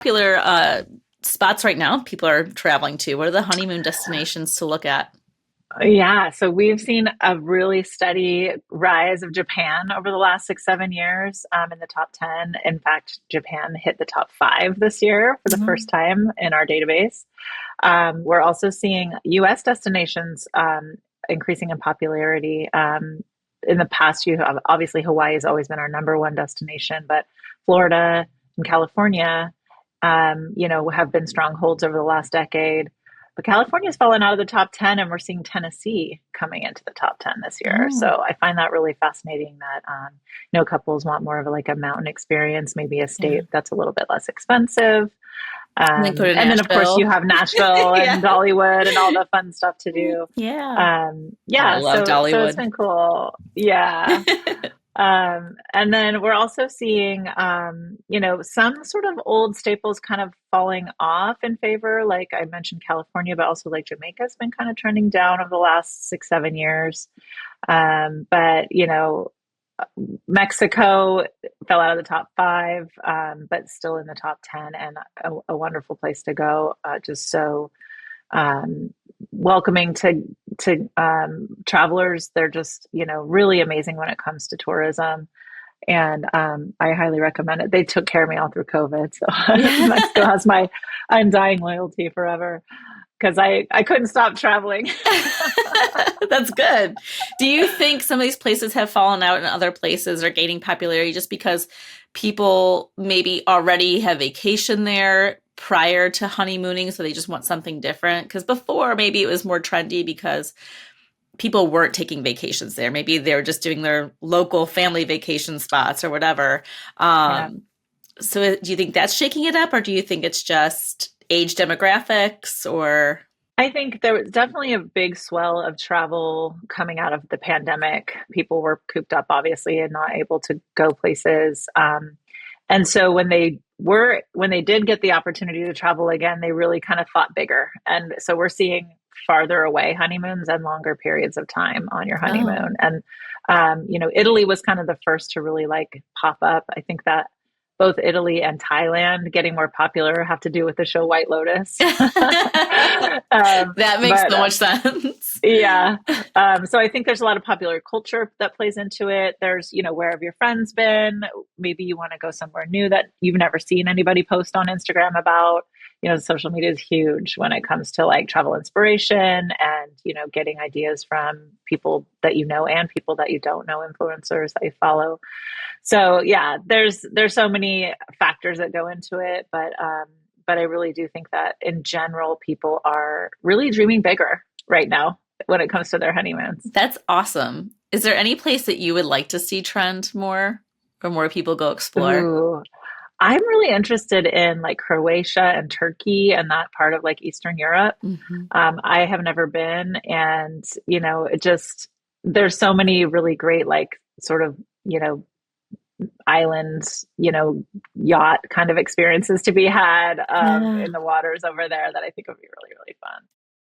Popular spots right now people are traveling to? What are the honeymoon destinations to look at? Yeah, so we've seen a really steady rise of Japan over the last 6, 7 years in the top 10. In fact, Japan hit the top five this year for the first Mhm. time in our database. We're also seeing US destinations increasing in popularity. In the past, you have obviously Hawaii has always been our number one destination, but Florida and California, have been strongholds over the last decade. But California's fallen out of the top 10, and we're seeing Tennessee coming into the top 10 this year. Oh, So I find that really fascinating that, couples want more of a mountain experience, maybe a yeah. state that's a little bit less expensive. And then go to And then, of course, you Nashville. have Nashville Yeah. and Dollywood and all the fun stuff to do. Yeah. I Yeah, love so it's Dollywood. been cool. Yeah. And then we're also seeing, some sort of old staples kind of falling off in favor. Like I mentioned, California, but also like Jamaica has been kind of trending down over the last 6, 7 years. But Mexico fell out of the top five, but still in the top 10 and a wonderful place to go. Just so um, welcoming to travelers. They're just, really amazing when it comes to tourism. And I highly recommend it. They took care of me all through COVID. So Yeah. Mexico has my undying loyalty forever because I couldn't stop traveling. That's good. Do you think some of these places have fallen out and other places are gaining popularity just because people maybe already have vacation there prior to honeymooning, so they just want something different? Because before, maybe it was more trendy because people weren't taking vacations there. Maybe they were just doing their local family vacation spots or whatever. Yeah. So do you think that's shaking it up, or do you think it's just age demographics or? I think there was definitely a big swell of travel coming out of the pandemic. People were cooped up, obviously, and not able to go places. And so when they did get the opportunity to travel again, they really kind of thought bigger. And so we're seeing farther away honeymoons and longer periods of time on your Oh. honeymoon. And Italy was kind of the first to really like pop up. I think that both Italy and Thailand getting more popular have to do with the show White Lotus. That makes But so much sense. Yeah. So I think there's a lot of popular culture that plays into it. There's, where have your friends been? Maybe you want to go somewhere new that you've never seen anybody post on Instagram about. Social media is huge when it comes to like travel inspiration and, getting ideas from people that you know and people that you don't know, influencers that you follow. So yeah, there's so many factors that go into it, but I really do think that in general, people are really dreaming bigger right now when it comes to their honeymoons. That's awesome. Is there any place that you would like to see trend more or more people go explore? Ooh, I'm really interested in like Croatia and Turkey and that part of like Eastern Europe. Hmm. I have never been, and it just there's so many really great like sort of islands, yacht kind of experiences to be had Yeah. in the waters over there that I think would be really really fun.